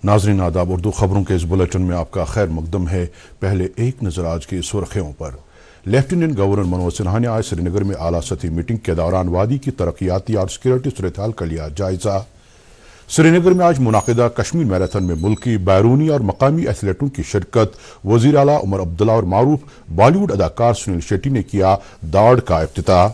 नाज़रीन आदाब, उर्दू खबरों के इस बुलेटिन में आपका खैर मकदम है। पहले एक नज़र आज की सुर्खियों पर। लेफ्टिनेंट गवर्नर मनोज सिन्हा ने आज श्रीनगर में आला सतही मीटिंग के दौरान वादी की तरक्याती और सिक्योरिटी सूरत-ए-हाल का लिया जायजा। श्रीनगर में आज मुनाकिदा कश्मीर मैराथन में मुल्की, बैरूनी और मकामी एथलीटों की शिरकत। वज़ीर आला उमर अब्दुल्ला और मारूफ बॉलीवुड अदाकार सुनील शेट्टी ने किया दौड़ का इफ्तिताह।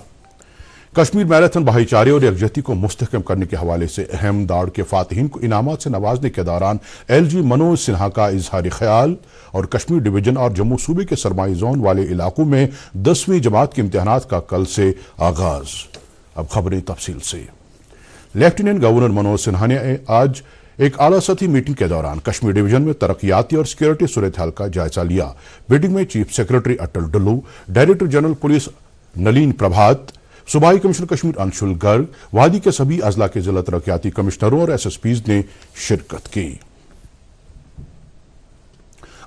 कश्मीर मैराथन भाईचारे और यकजहती को मुस्तहकम करने के हवाले से अहम। दौड़ के फातिहीन को इनामात से नवाजने के दौरान LG मनोज सिन्हा का इजहार ख्याल। और कश्मीर डिवीजन और जम्मू सूबे के सरमाई जोन वाले इलाकों में 10वीं जमात के इम्तिहानात का कल से आगाज। अब खबरें तफसील से। लेफ्टिनेंट गवर्नर मनोज सिन्हा ने आज एक आला सतही मीटिंग के दौरान कश्मीर डिवीजन में तरक्याती और सिक्योरिटी सूरत-ए-हाल का जायजा लिया। मीटिंग में chief secretary Atal Dulloo, director general police Nalin Prabhat, सूबाई कमिश्नर कश्मीर अंशुल गर्ग, वादी के सभी अजला के जिला तरक्याती कमिश्नरों और SSPs ने शिरकत की।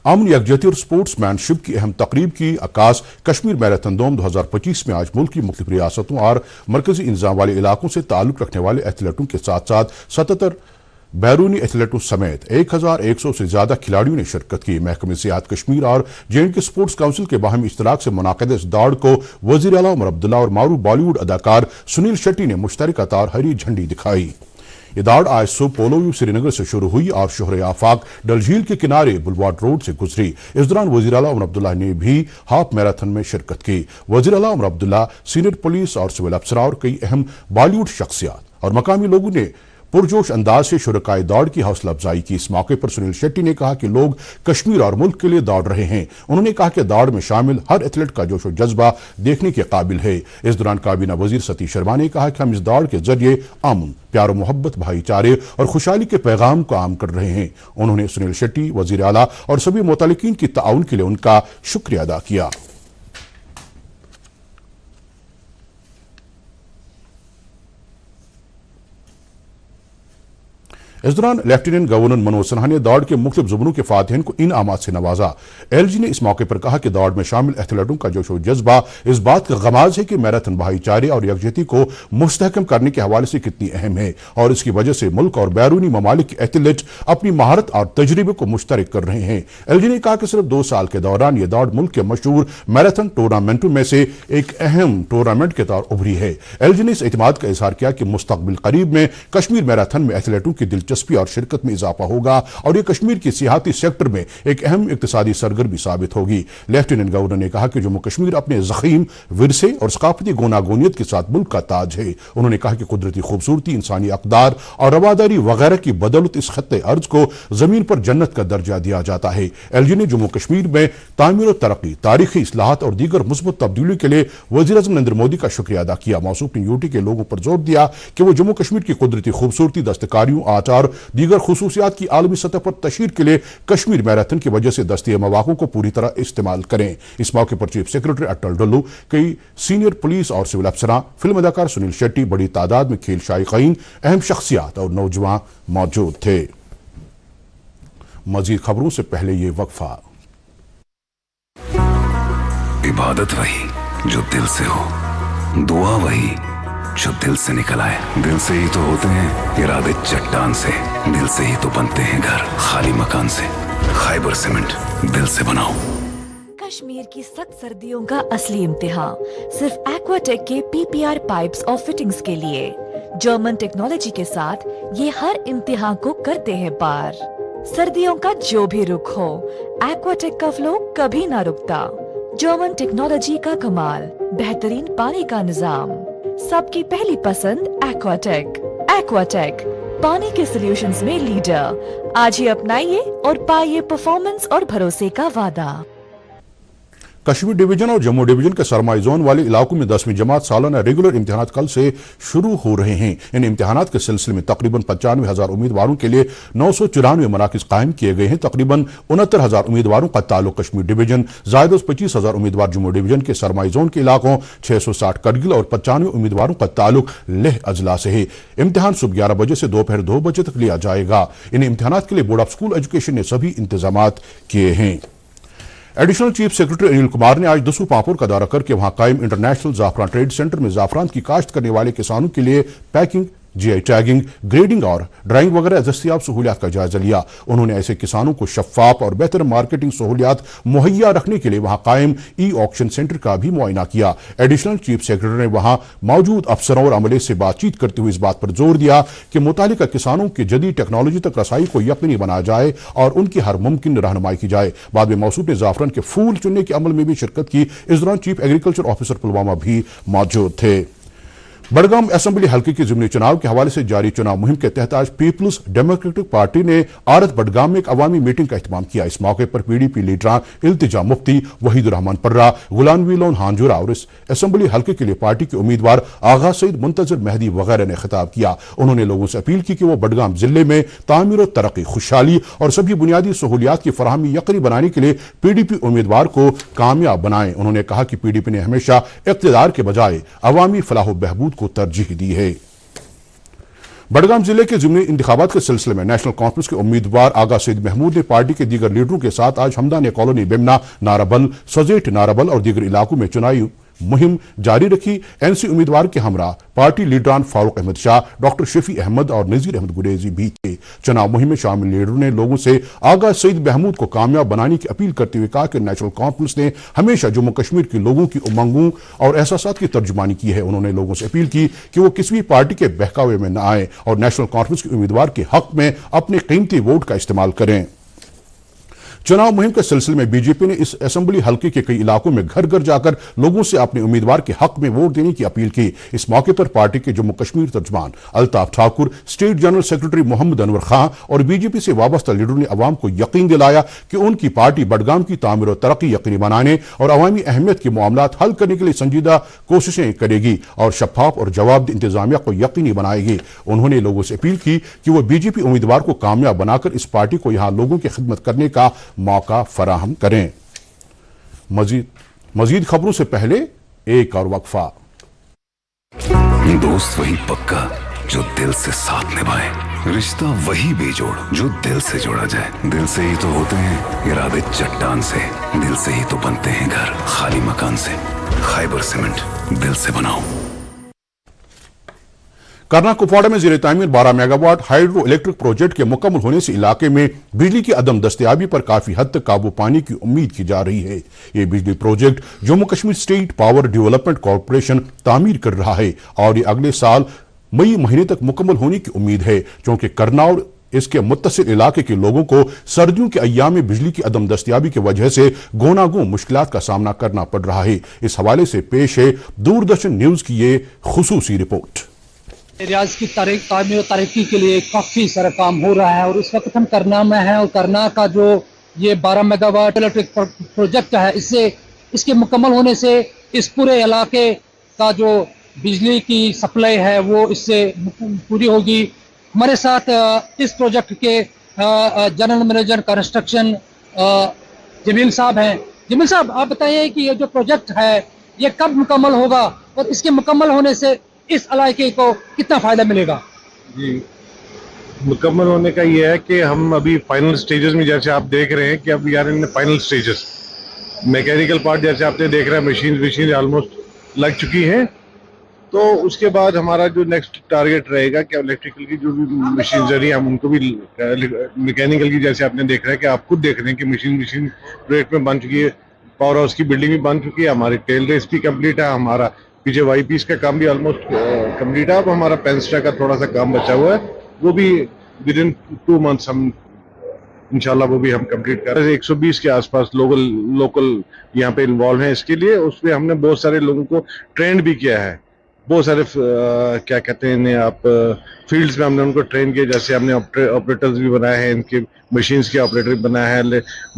अमन, यकजहती और स्पोर्ट्समैनशिप की अहम तकरीब की आगाज कश्मीर मैराथन 2025 में आज मुल्क की मुख्तलिफ रियासतों और मरकजी इंतजाम वाले इलाकों से ताल्लुक रखने वाले एथलीटों के साथ साथ 77 बैरूनी एथलीटों समेत 1100 से ज्यादा खिलाड़ियों ने शिरकत की। महकमे सियाहत कश्मीर और J&K स्पोर्ट्स काउंसिल के बाहमी इश्तराक से मुनाकिदा इस दौड़ को वज़ीर आला उमर अब्दुल्ला और मारूफ बॉलीवुड अदाकार सुनील शेट्टी ने मुश्तरका तौर हरी झंडी दिखाई। ये दौड़ आज सुबह पोलो व्यू श्रीनगर से शुरू हुई और शोहरे आफाक डल झील के किनारे बुलवार्ड रोड से गुजरी। इस दौरान वज़ीर आला उमर अब्दुल्ला ने भी हाफ मैराथन में शिरकत की। वज़ीर आला उमर अब्दुल्ला, सीनियर पुलिस और सिविल अफसरान और कई अहम बॉलीवुड शख्सियात और मकामी लोगों ने पुरजोश अंदाज से शुरकाए दौड़ की हौसला अफजाई की। इस मौके पर सुनील शेट्टी ने कहा कि लोग कश्मीर और मुल्क के लिए दौड़ रहे हैं। उन्होंने कहा कि दौड़ में शामिल हर एथलीट का जोश और जज्बा देखने के काबिल है। इस दौरान काबीना वजीर सतीश शर्मा ने कहा कि हम इस दौड़ के जरिए अमन, प्यार, मोहब्बत, भाईचारे और खुशहाली के पैगाम को आम कर रहे हैं। उन्होंने सुनील शेट्टी, वजीर आला और सभी मुतल्लिकीन की ताउन के लिए उनका शुक्रिया अदा किया। इस दौरान लेफ्टिनेंट गवर्नर मनोज सिन्हा ने दौड़ के मुख्तलिफ ज़ुमरों के फातिहीन को इनामात से नवाजा। LG ने इस मौके पर कहा कि दौड़ में शामिल एथलीटों का जोश और जज्बा इस बात का गमाज है कि मैराथन भाईचारे और यकजहती को मुस्तहकम करने के हवाले से कितनी अहम है और इसकी वजह से मुल्क और बैरूनी ममालिक के एथलीट अपनी महारत और तजर्बे को मुश्तरक कर रहे हैं। LG ने कहा कि सिर्फ 2 साल के दौरान यह दौड़ मुल्क के मशहूर मैराथन टूर्नामेंटों में से एक अहम टूर्नामेंट के तौर उभरी है। LG ने इस एतमाद का इजहार किया कि मुस्तकबिल करीब में कश्मीर मैराथन में एथलीटों की दिलचस्पी और शिरकत में इजाफा होगा और यह कश्मीर की सियाहती सेक्टर में एक अहम इक्तिसादी सरगर्मी साबित होगी। लेफ्टिनेंट गवर्नर ने कहा कि जम्मू कश्मीर अपने ज़ख़ीम विरसे और सकाफती गोनागोनियत के साथ मुल्क का ताज है। उन्होंने कहा कि कुदरती खूबसूरती, इंसानी अक़दार और रवादारी वगैरह की बदौलत इस खत्ते अर्ज को जमीन पर जन्नत का दर्जा दिया जाता है। LG ने जम्मू कश्मीर में तामीर और तरक्की, तारीखी इस्लाहात और दीगर मुस्बत तब्दीली के लिए वज़ीर आज़म नरेंद्र मोदी का शुक्रिया अदा किया। मौसूफ ने UT के लोगों पर जोर दिया कि वो जम्मू कश्मीर की कुदरती खूबसूरती, दस्तकारियों, आचार, दीगर खुसूसियात की आलमी सतह पर तशहीर के लिए कश्मीर मैराथन की वजह से दस्तिये मौक़ों को पूरी तरह इस्तेमाल करें। इस मौके पर चीफ सेक्रेटरी अटल डुल्लू, कई सीनियर पुलिस और सिविल अफसरान, फिल्म अदाकार सुनील शेट्टी, बड़ी तादाद में खेल शाइकीन, अहम शख्सियात और नौजवान मौजूद थे। मजीद खबरों से पहले ये वक्फा। इबादत वही जो दिल से हो, दुआ वही जो दिल से निकल आए। दिल से ही तो होते हैं इरादे चट्टान से, दिल से ही तो बनते हैं घर खाली मकान से। खैबर सीमेंट, दिल से बनाओ। कश्मीर की सख्त सर्दियों का असली इम्तिहान सिर्फ एक्वाटेक के PPR पाइप्स और फिटिंग्स के लिए। जर्मन टेक्नोलॉजी के साथ ये हर इम्तिहान को करते हैं पार। सर्दियों का जो भी रुख हो, एक्वाटेक का फ्लो कभी ना रुकता। जर्मन टेक्नोलॉजी का कमाल, बेहतरीन पानी का निजाम, सबकी पहली पसंद एक्वाटेक। एक्वाटेक, पानी के सॉल्यूशंस में लीडर। आज ही अपनाइए और पाइए परफॉर्मेंस और भरोसे का वादा। कश्मीर डिवीजन और जम्मू डिवीजन के सरमाई जोन वाले इलाकों में 10वीं जमात सालाना रेगुलर इम्तिहानात कल से शुरू हो रहे हैं। इन इम्तिहानात के सिलसिले में तकरीबन 95,000 उम्मीदवारों के लिए 994 मराकज़ कायम किए गए हैं। तकरीबन 69,000 उम्मीदवारों का ताल्लुक कश्मीर डिवीजन, ज़ायद 25,000 उम्मीदवार जम्मू डिवीजन के सरमाई जोन के इलाकों, 660 करगिल और 95 उम्मीदवारों का ताल्लुक लेह अजला से है। इम्तिहान सुबह 11 बजे से दोपहर 2 बजे तक लिया जाएगा। इन इम्तिहानात के लिए बोर्ड ऑफ स्कूल एजुकेशन ने सभी इंतजामात किए हैं। Additional chief secretary Anil Kumar ने आज दसू पापुर का दौरा करके वहां कायम इंटरनेशनल जाफरान ट्रेड सेंटर में जाफरान की काश्त करने वाले किसानों के लिए पैकिंग GI टैगिंग, ग्रेडिंग और ड्राइंग वगैरह दस्तियाब सहूलियात का जायजा लिया। उन्होंने ऐसे किसानों को शफाफ और बेहतर मार्केटिंग सहूलियात मुहैया रखने के लिए वहां कायम ऑक्शन सेंटर का भी मुआयना किया। एडिशनल चीफ सेक्रेटरी ने वहां मौजूद अफसरों और अमले से बातचीत करते हुए इस बात पर जोर दिया कि मुतालिका किसानों की जदीद टेक्नोलॉजी तक रसाई को यकीनी बनाया जाए और उनकी हर मुमकिन रहनुमाई की जाए। बाद में मौसूफ ने जाफरान के फूल चुनने के अमल में भी शिरकत की। इस दौरान चीफ एग्रीकल्चर ऑफिसर पुलवामा भी मौजूद थे। बड़गाम असेंबली हल्के के ज़िमनी चुनाव के हवाले से जारी चुनाव मुहिम के तहत आज पीपल्स डेमोक्रेटिक पार्टी ने आरत बड़गाम में एक अवामी मीटिंग का एहतमाम किया। इस मौके पर PDP लीडरान इल्तिजा मुफ्ती, वहीदुर रहमान पर्रा, गुलाम नबी लोन हांजुरा और इस असेंबली हल्के के लिए पार्टी के उम्मीदवार आगा सईद, मुंतजर मेहदी वगैरह ने खिताब किया। उन्होंने लोगों से अपील की कि वो बड़गाम जिले में तामीर और तरक्की, खुशहाली और सभी बुनियादी सहूलियात की फराहमी यकीनी बनाने के लिए PDP उम्मीदवार को कामयाब बनाएं। उन्होंने कहा कि PDP ने हमेशा इक़्तिदार के बजाय अवामी फलाह बहबूद को तरजीह दी है। बड़गाम जिले के ज़िमनी इंतखाबात के सिलसिले में नेशनल कॉन्फ्रेंस के उम्मीदवार आगा सईद महमूद ने पार्टी के दीगर लीडरों के साथ आज हमदान कॉलोनी, बेमना, नाराबल, सजेट नाराबल और दीगर इलाकों में चुनावी मुहिम जारी रखी। NC उम्मीदवार के हमरा पार्टी लीडरान फारूक अहमद शाह, डॉक्टर शफी अहमद और नजीर अहमद गुरेजी भी थे। चुनाव मुहिम में शामिल लीडरों ने लोगों से आगा सईद महमूद को कामयाब बनाने की अपील करते हुए कहा कि नेशनल कॉन्फ्रेंस ने हमेशा जम्मू कश्मीर के लोगों की उमंगों और एहसासात की तर्जुमानी की है। उन्होंने लोगों से अपील की कि वो किसी भी पार्टी के बहकावे में न आए और नेशनल कॉन्फ्रेंस के उम्मीदवार के हक में अपने कीमती वोट का इस्तेमाल करें। चुनाव मुहिम के सिलसिले में बीजेपी ने इस असेंबली हल्के के कई इलाकों में घर घर जाकर लोगों से अपने उम्मीदवार के हक में वोट देने की अपील की। इस मौके पर पार्टी के जम्मू कश्मीर तर्जुमान Altaf Thakur, state general secretary Mohammad Anwar Khan और बीजेपी से वाबस्ता लीडरों ने अवाम को यकीन दिलाया कि उनकी पार्टी बड़गाम की तामीर और तरक्की यकीनी बनाने और अवामी अहमियत के मामलात हल करने के लिए संजीदा कोशिशें करेगी और शफाफ और जवाबदेह इंतजामिया को यकीनी बनाएगी। उन्होंने लोगों से अपील की कि वो बीजेपी उम्मीदवार को कामयाब बनाकर इस पार्टी को यहां लोगों की खिदमत करने का मौका फराहम करें। मजीद खबरों से पहले एक और वक्फा। दोस्त वही पक्का जो दिल से साथ निभाए, रिश्ता वही बेजोड़ जो दिल से जोड़ा जाए। दिल से ही तो होते हैं इरादे चट्टान से, दिल से ही तो बनते हैं घर खाली मकान से। खैबर सीमेंट, दिल से बनाओ। करना कुपवाड़ा में ज़ेरे तामीर 12 मेगावाट हाइड्रो इलेक्ट्रिक प्रोजेक्ट के मुकम्मल होने से इलाके में बिजली की अदम दस्तयाबी पर काफी हद तक काबू पाने की उम्मीद की जा रही है। ये बिजली project Jammu Kashmir state power development corporation तामीर कर रहा है और ये अगले साल मई महीने तक मुकम्मल होने की उम्मीद है, क्योंकि करना और इसके मुत्तसिल इलाके के लोगों को सर्दियों के अय्याम में बिजली की अदम दस्तयाबी की वजह से गोनागो मुश्किलात का सामना करना पड़ रहा है। इस हवाले से पेश है दूरदर्शन न्यूज की ये खुसूसी रिपोर्ट। रियाज की तामीर और तरक्की के लिए काफ़ी सारा काम हो रहा है और इस वक्त हम करना में हैं और करना का जो ये 12 मेगावाट इलेक्ट्रिक प्रोजेक्ट है, इसके मुकम्मल होने से इस पूरे इलाके का जो बिजली की सप्लाई है वो इससे पूरी होगी। हमारे साथ इस प्रोजेक्ट के जनरल मैनेजर कंस्ट्रक्शन जमील साहब हैं। जमील साहब, आप बताइए कि ये जो प्रोजेक्ट है ये कब मुकम्मल होगा और इसके मुकम्मल होने से इस इलाके को कितना फायदा मिलेगा? जी, मुकम्मल होने का ये है कि हम अभी फाइनल स्टेजेस में, जैसे आप देख रहे हैं कि अब यार in final stages mechanical part जैसे आपने देख रहे हैं मशीन ऑलमोस्ट लग चुकी हैं। तो उसके बाद हमारा जो नेक्स्ट टारगेट रहेगा कि इलेक्ट्रिकल की जो भी मशीनरी हम उनको भी, मैकेनिकल की जैसे आपने देख रहा है कि आप खुद देख रहे हैं कि मशीन प्रोजेक्ट में बन चुकी है, पावर हाउस की बिल्डिंग भी बन चुकी है, हमारी टेल रेस भी कंप्लीट है, हमारा पीछे YPs का काम भी ऑलमोस्ट कंप्लीट है। अब हमारा पेंस्टा का थोड़ा सा काम बचा हुआ है, वो भी विद इन 2 मंथ्स हम इंशाल्लाह वो भी हम कंप्लीट कर रहे हैं। 120 के आसपास लोकल यहाँ पे इन्वॉल्व हैं इसके लिए। उसमें हमने बहुत सारे लोगों को ट्रेंड भी किया है, बहुत सारे क्या कहते हैं आप फील्ड्स में हमने उनको ट्रेन किया। जैसे हमने ऑपरेटर्स भी बनाए हैं, इनके मशीन्स के ऑपरेटर बनाया है,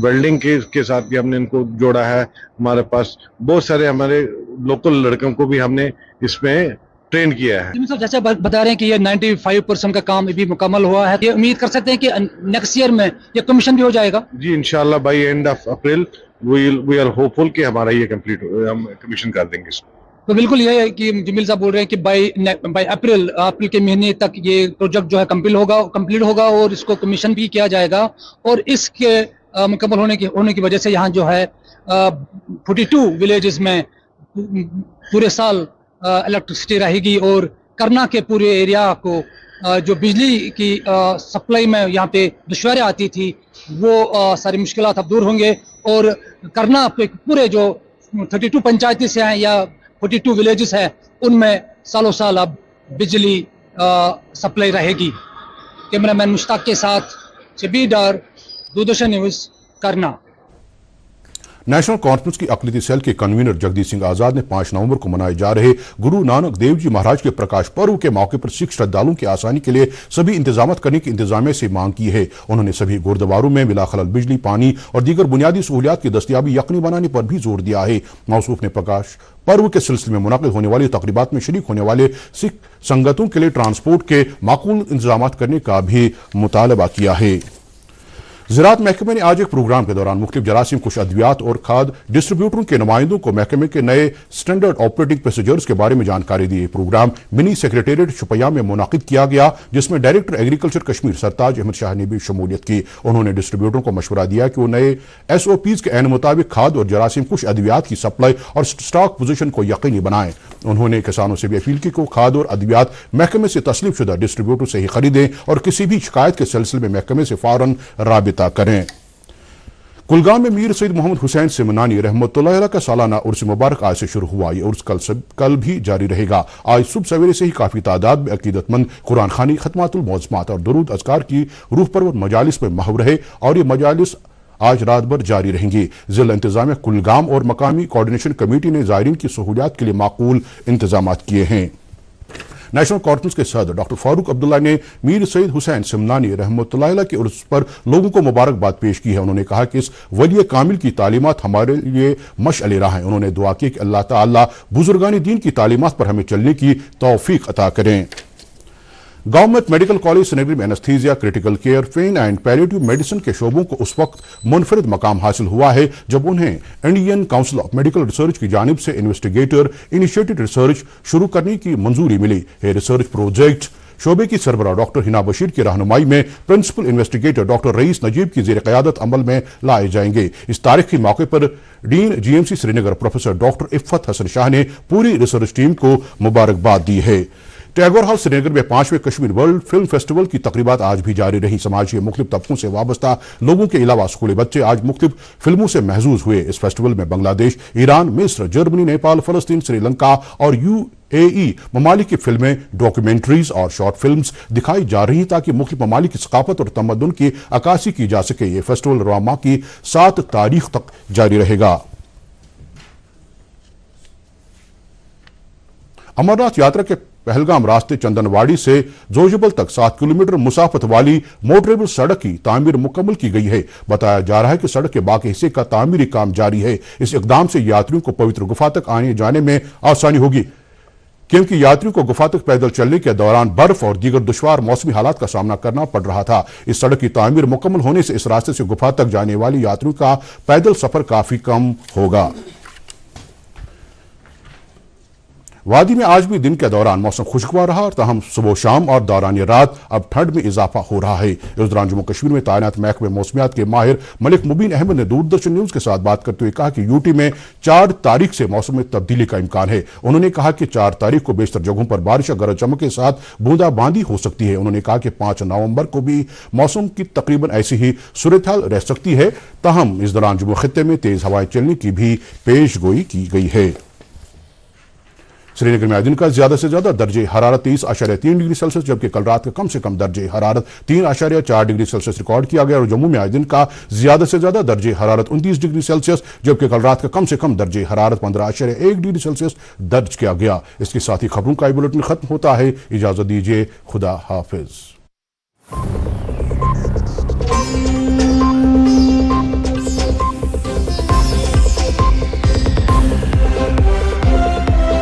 वेल्डिंग के साथ भी हमने इनको जोड़ा है। हमारे पास बहुत सारे हमारे लोकल लड़कों को भी हमने इसमें ट्रेन किया है। जैसे बता रहे हैं कि ये 95% का काम अभी मुकम्मल हुआ है, ये उम्मीद कर सकते हैं कि नेक्स्ट ईयर में ये कमीशन भी हो जाएगा? जी इंशाल्लाह by end of April we are hopeful कि हमारा ये कंप्लीट, हम कमीशन कर देंगे इसको। तो बिल्कुल ये है कि जमील साहब बोल रहे हैं कि बाय अप्रैल के महीने तक ये प्रोजेक्ट जो है कंप्लीट होगा और इसको कमीशन भी किया जाएगा। और इसके मुकम्मल होने की वजह से यहाँ जो है 42 विलेजेस में पूरे साल इलेक्ट्रिसिटी रहेगी और करना के पूरे एरिया को जो बिजली की सप्लाई में यहाँ पे दुश्वारी आती थी वो सारी मुश्किलात अब दूर होंगे और करना पे पूरे जो 32 पंचायती से हैं या 42 विलेजेस हैं उनमें सालों साल अब बिजली सप्लाई रहेगी। कैमरामैन मुश्ताक के साथ शबीर डार, दूरदर्शन न्यूज़, करना। नेशनल कॉन्फ्रेंस की अक़लियती सेल के कन्वीनर जगदीश सिंह आजाद ने 5 नवंबर को मनाए जा रहे गुरु नानक देव जी महाराज के प्रकाश पर्व के मौके पर सिख श्रद्धालुओं की आसानी के लिए सभी इंतजाम करने की इंतजामिया से मांग की है। उन्होंने सभी गुरुद्वारों में बिला खलल बिजली, पानी और दीगर बुनियादी सहूलियात की दस्तयाबी यकीनी बनाने पर भी जोर दिया है। मौसूफ ने प्रकाश पर्व के सिलसिले में मुनाकिद होने वाली तकरीबात में शरीक होने वाले सिख संगतों के लिए ट्रांसपोर्ट के माकूल इंतजाम करने का भी मुतालबा किया है। ज़राअत महकमे ने आज एक प्रोग्राम के दौरान मुख्तलिफ जरासीम कुश अद्वियात और खाद डिस्ट्रीब्यूटरों के नुमाइंदों को महकमे के नए स्टैंडर्ड ऑपरेटिंग प्रोसीजर्स के बारे में जानकारी दी। प्रोग्राम मिनी सेक्रेटेरिएट शुपैया में मुनाकिद किया गया, जिसमें डायरेक्टर एग्रीकल्चर कश्मीर सरताज अहमद शाह ने भी शमूलियत की। उन्होंने डिस्ट्रीब्यूटरों को मशवरा दिया कि वो नए SOPs के ऐन मुताबिक खाद और जरासीम कुश अद्वियात की सप्लाई और स्टॉक पोजीशन को यकीनी बनाएं। उन्होंने किसानों से भी अपील की कि वो खाद और अद्वियात महकमे से तस्लीम शुदा डिस्ट्रीब्यूटर से ही खरीदें और किसी भी शिकायत के सिलसिले में महकमे से फौरन राबिता करें। कुलगाम में मीर सैयद मोहम्मद हुसैन सिमनानी रहमतुल्लाह अलैह का सालाना उर्स मुबारक आज से शुरू हुआ। ये उर्स कल भी जारी रहेगा। आज सुबह सवेरे से ही काफी तादाद में अकीदतमंद कुरान खानी, खत्मातुल मौज़मात और दुरूद अज़कार की रूह परवर मजालिस में महव रहे और ये मजालिस आज रात भर जारी रहेंगी। जिला इंतजामिया कुलगाम और मकामी कोऑर्डिनेशन कमेटी ने ज़ायरीन की सहूलियात के लिए माकूल इंतजाम किए हैं। नेशनल कॉन्फ्रेंस के सदर डॉक्टर फारूक अब्दुल्ला ने मीर सैयद हुसैन सिमनानी रहमतुल्लाह अलैह के उर्स पर लोगों को मुबारकबाद पेश की है। उन्होंने कहा कि इस वली कामिल की तालीमात हमारे लिए मशअल राह हैं। उन्होंने दुआ की कि अल्लाह ताला बुजुर्गानी दीन की तालीमात पर हमें चलने की तौफीक अता करें। गवर्नमेंट मेडिकल कॉलेज श्रीनगर में anaesthesia, critical care, pain and palliative medicine के शोबों को उस वक्त मुनफरिद मकाम हासिल हुआ है जब उन्हें Indian council of medical research की जानिब से इन्वेस्टिगेटर इनिशिएटेड रिसर्च शुरू करने की मंजूरी मिली है। रिसर्च प्रोजेक्ट शोबे की सरबराह डॉक्टर हिना बशीर की रहनुमाई में principal investigator doctor rice Najeeb की ज़ेर क़यादत अमल में लाए जाएंगे। इस तारीखी मौके पर dean GMC Srinagar professor doctor Iffat Hasan Shah ने पूरी रिसर्च टीम को मुबारकबाद दी है। टैगोर हाउस श्रीनगर में 5वें कश्मीर वर्ल्ड फिल्म फेस्टिवल की तकरीबात आज भी जारी रही। समाज के मुख्तलिफ तबकों से वाबस्ता लोगों के अलावा स्कूली बच्चे आज मुख्तलिफ फिल्मों से महजूज हुए। इस फेस्टिवल में बांग्लादेश, ईरान, मिस्र, जर्मनी, नेपाल, फलस्तीन, श्रीलंका और UAE ममालिक की फिल्में, डॉक्यूमेंट्रीज और शॉर्ट फिल्म्स दिखाई जा रही ताकि मुख्तलिफ ममालिक की सकाफत और तमद्दुन की अक्कासी की जा सके। ये फेस्टिवल रवां माह की 7 तारीख तक जारी रहेगा। अमरनाथ यात्रा के पहलगाम रास्ते चंदनवाड़ी से जोजिबल तक 7 किलोमीटर मुसाफत वाली मोटरेबल सड़क की तामीर मुकम्मल की गई है। बताया जा रहा है कि सड़क के बाकी हिस्से का तामीरी काम जारी है। इस इकदाम से यात्रियों को पवित्र गुफा तक आने जाने में आसानी होगी, क्योंकि यात्रियों को गुफा तक पैदल चलने के दौरान बर्फ और दीगर दुश्वार मौसमी हालात का सामना करना पड़ रहा था। इस सड़क की तामीर मुकम्मल होने से इस रास्ते से गुफा तक जाने वाले यात्रियों का पैदल सफर काफी कम होगा। वादी में आज भी दिन के दौरान मौसम खुशगवार रहा और ताहम सुबह शाम और दौरान रात अब ठंड में इजाफा हो रहा है। इस दौरान जम्मू कश्मीर में तैनात महकमे मौसमियात के माहिर मलिक मुबीन अहमद ने दूरदर्शन न्यूज के साथ बात करते हुए कहा कि यूटी में 4 तारीख से मौसम में तब्दीली का इम्कान है। उन्होंने कहा कि 4 तारीख को बेशतर जगहों पर बारिश और गरज चमक के साथ बूंदाबांदी हो सकती है। उन्होंने कहा कि 5 नवंबर को भी मौसम की तकरीबन ऐसी ही सूरत हाल रह सकती है। ताहम इस दौरान जम्मू खित्ते में तेज हवाएं चलने की भी पेशगोई की गई है। श्रीनगर में आज दिन का ज्यादा से ज्यादा दर्जे हरारत 30.3 डिग्री सेल्सियस जबकि कल रात का कम से कम दर्जे हरारत 3.4 डिग्री सेल्सियस रिकॉर्ड किया गया और जम्मू में आज दिन का ज्यादा से ज्यादा दर्जे हरारत 29 डिग्री सेल्सियस जबकि कल रात का कम से कम दर्जे हरारत 15.1 डिग्री सेल्सियस दर्ज किया गया। इसके साथ ही खबरों का बुलेटिन खत्म होता है। इजाजत दीजिए, खुदा हाफिज।